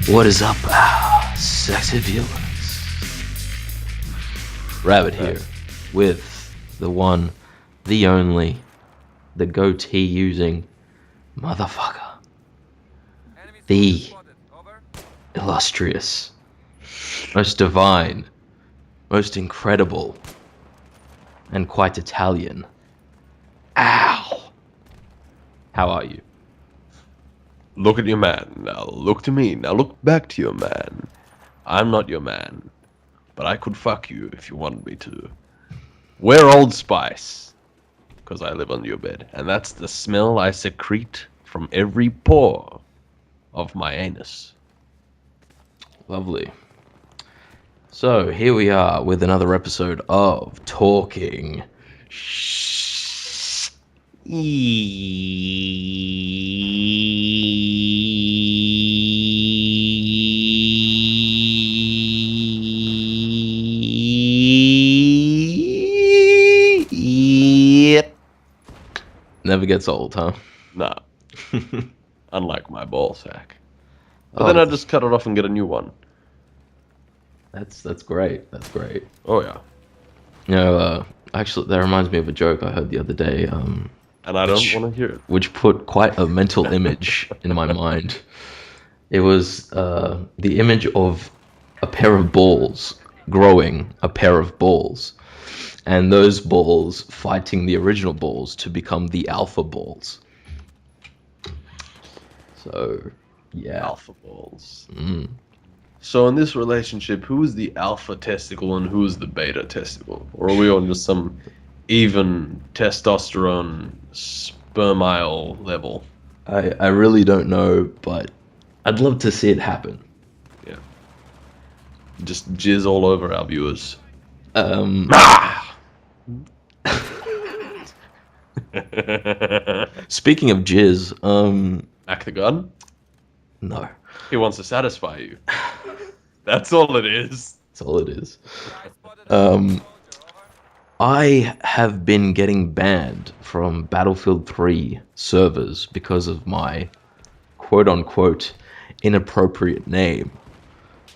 What is up, sexy viewers? Rabbit here with the one, the only, the goatee using motherfucker, the illustrious, most divine, most incredible, and quite Italian. Ow! How are you? Look at your man. Now look to me. Now look back to your man. I'm not your man, but I could fuck you if you wanted me to. Wear Old Spice, because I live under your bed, and that's the smell I secrete from every pore of my anus. Lovely. So here we are with another episode of Talking. Yep. Never gets old, huh? Nah. Unlike my ball sack. But then I just cut it off and get a new one. That's great. That's great. Oh yeah. You know, actually, that reminds me of a joke I heard the other day. And I don't want to hear it. Which put quite a mental image in my mind. It was the image of a pair of balls growing a pair of balls, and those balls fighting the original balls to become the alpha balls. So, yeah. Alpha balls. Mm. So in this relationship, who is the alpha testicle and who is the beta testicle? Or are we on just some even testosterone spermile level? I really don't know, but I'd love to see it happen. Yeah. Just jizz all over our viewers. Speaking of jizz, Back the gun? no. He wants to satisfy you. That's all it is. That's all it is. I have been getting banned from Battlefield 3 servers because of my quote-unquote inappropriate name,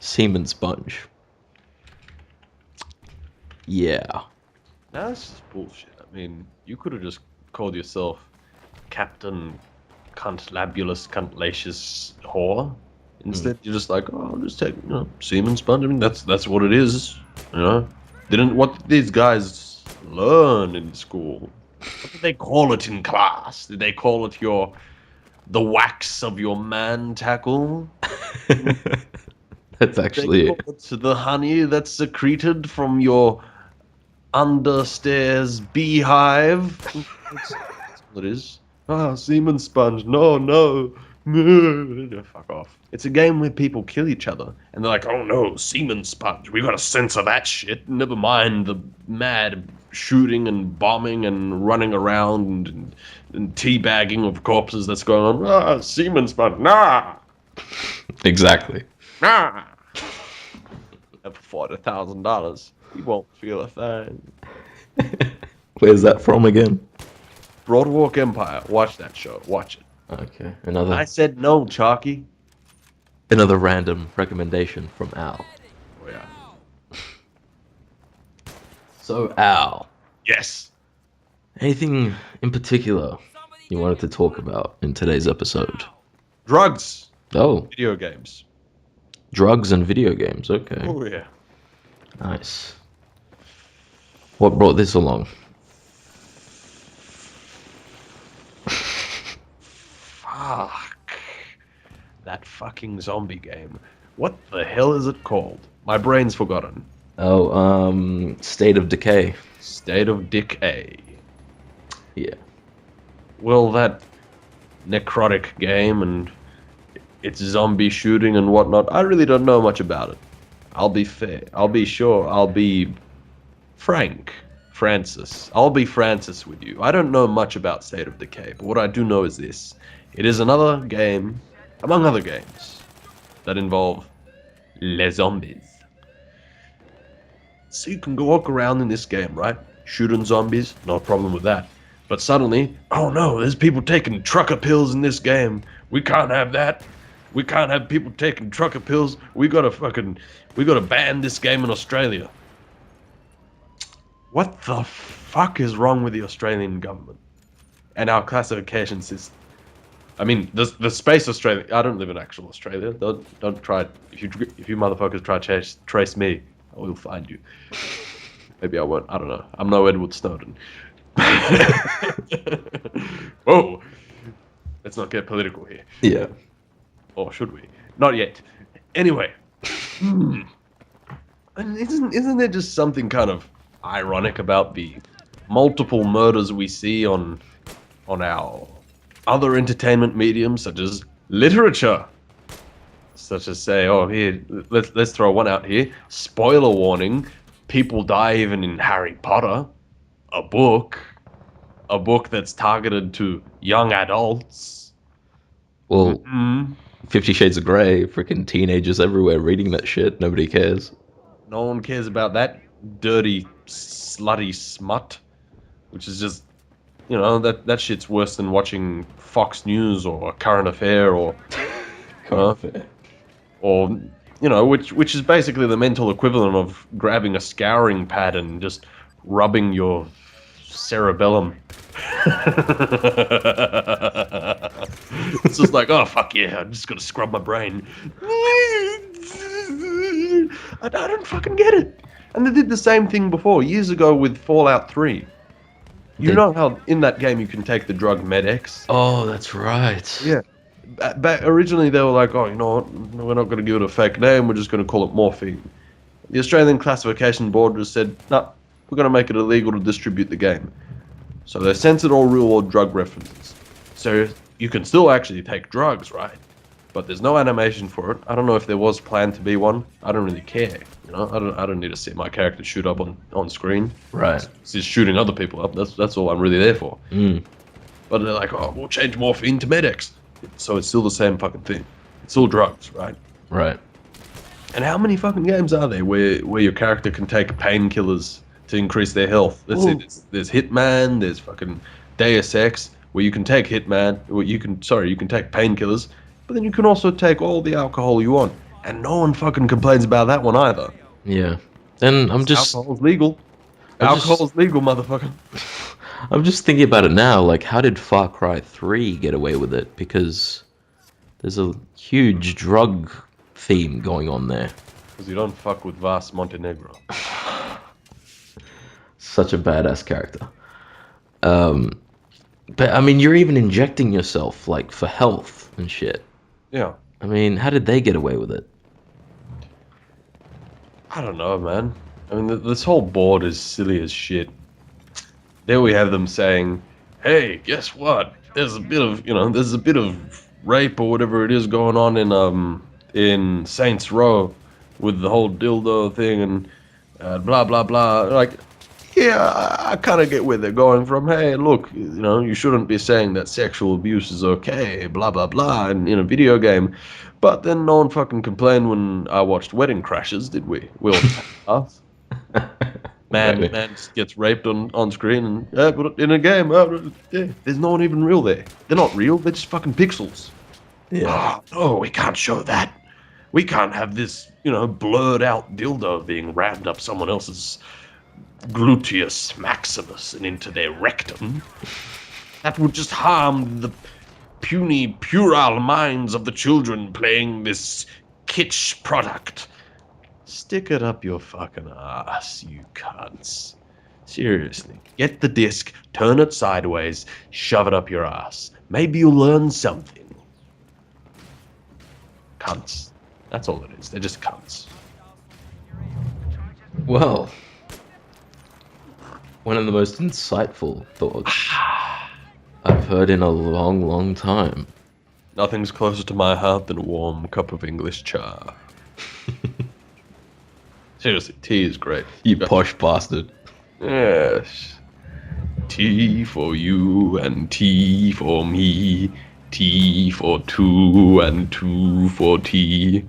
Semen Sponge. Yeah. That's just bullshit. I mean, you could have just called yourself Captain Cuntlabulous Cuntlacious Whore. Instead, you're just like, oh, I'll just take, Semen Sponge. I mean, that's what it is, What did these guys learn in school? What did they call it in class? Did they call it the wax of your man tackle? That's actually it. It's the honey that's secreted from your understairs beehive. That's what it is. Semen Sponge. No. Fuck off. It's a game where people kill each other, and they're like, oh no, Semen Sponge, we gotta censor that shit. Never mind the mad shooting and bombing and running around and teabagging of corpses that's going on. Semen Sponge, nah! Exactly. Nah! And for $40,000, you won't feel a thing. Where's that from again? Broadwalk Empire. Watch that show. Watch it. Okay, I said no, Chalky. another random recommendation from Al. Oh, yeah. So, Al, Yes. anything in particular you wanted to talk about in today's episode? Drugs. Oh, Video games. drugs and video games. Okay, Oh, yeah. nice. What brought this along? Fuck. That fucking zombie game. What the hell is it called? My brain's forgotten. Oh, State of Decay. State of Decay. Yeah. Well, that necrotic game and its zombie shooting and whatnot, I really don't know much about it. I'll be fair. I'll be sure. I'll be Francis. I'll be Francis with you. I don't know much about State of Decay, but what I do know is this. It is another game, among other games, that involve les zombies. So you can go walk around in this game, right? Shooting zombies, no problem with that. But suddenly, oh no, there's people taking trucker pills in this game. We can't have that. We can't have people taking trucker pills. We gotta ban this game in Australia. What the fuck is wrong with the Australian government and our classification system? I mean, the space Australia. I don't live in actual Australia. Don't try. If you motherfuckers try to trace me, I will find you. Maybe I won't. I don't know. I'm no Edward Snowden. Whoa. Let's not get political here. Yeah. Or should we? Not yet. Anyway. And isn't there just something kind of ironic about the multiple murders we see on our other entertainment mediums, such as literature? Such as, say, oh, here, let's throw one out here. Spoiler warning, people die even in Harry Potter, a book that's targeted to young adults. Well, 50 Shades of Grey, freaking teenagers everywhere reading that shit. Nobody cares. No one cares about that dirty, slutty smut, which is just, that shit's worse than watching Fox News or Current Affair or which is basically the mental equivalent of grabbing a scouring pad and just rubbing your cerebellum. It's just like, oh fuck yeah, I'm just gonna scrub my brain. I don't fucking get it. And they did the same thing before, years ago with Fallout 3. You know how in that game you can take the drug Med-X? Oh, that's right. Yeah. Back originally they were like, oh, you know what, we're not going to give it a fake name, we're just going to call it morphine. The Australian Classification Board just said, no, we're going to make it illegal to distribute the game. So they censored all real-world drug references. So you can still actually take drugs, right? But there's no animation for it. I don't know if there was planned to be one. I don't really care. I don't need to see my character shoot up on screen. Right. It's just shooting other people up. That's all I'm really there for. But they're like, oh, we'll change morphine to Med-X. So it's still the same fucking thing. It's still drugs, right? Right. And how many fucking games are there where your character can take painkillers to increase their health? Let's see, there's Hitman, there's fucking Deus Ex, where you can take Hitman, you can take painkillers, but then you can also take all the alcohol you want. And no one fucking complains about that one either. Yeah. And alcohol's legal. Alcohol's legal, motherfucker. I'm just thinking about it now, like, how did Far Cry 3 get away with it? Because there's a huge drug theme going on there. Because you don't fuck with Vas Montenegro. Such a badass character. But, I mean, you're even injecting yourself, like, for health and shit. Yeah. I mean, how did they get away with it? I don't know, man. I mean, this whole board is silly as shit. There we have them saying, hey, guess what? There's a bit of rape or whatever it is going on in Saints Row with the whole dildo thing and blah, blah, blah. Like, yeah, I kind of get where they're going from. Hey, look, you shouldn't be saying that sexual abuse is okay, blah, blah, blah, in a video game. But then no one fucking complained when I watched Wedding Crashers, did we? We all us. Man just gets raped on screen and but in a game. There's no one even real there. They're not real. They're just fucking pixels. Yeah. Oh, we can't show that. We can't have this, blurred out dildo being rammed up someone else's gluteus maximus and into their rectum. That would just harm the puny, puerile minds of the children playing this kitsch product. Stick it up your fucking ass, you cunts. Seriously. Get the disc, turn it sideways, shove it up your ass. Maybe you'll learn something. Cunts. That's all it is. They're just cunts. Well, one of the most insightful thoughts I've heard in a long, long time. Nothing's closer to my heart than a warm cup of English cha. Seriously, tea is great. You posh bastard. Yes. Tea for you and tea for me. Tea for two and two for tea.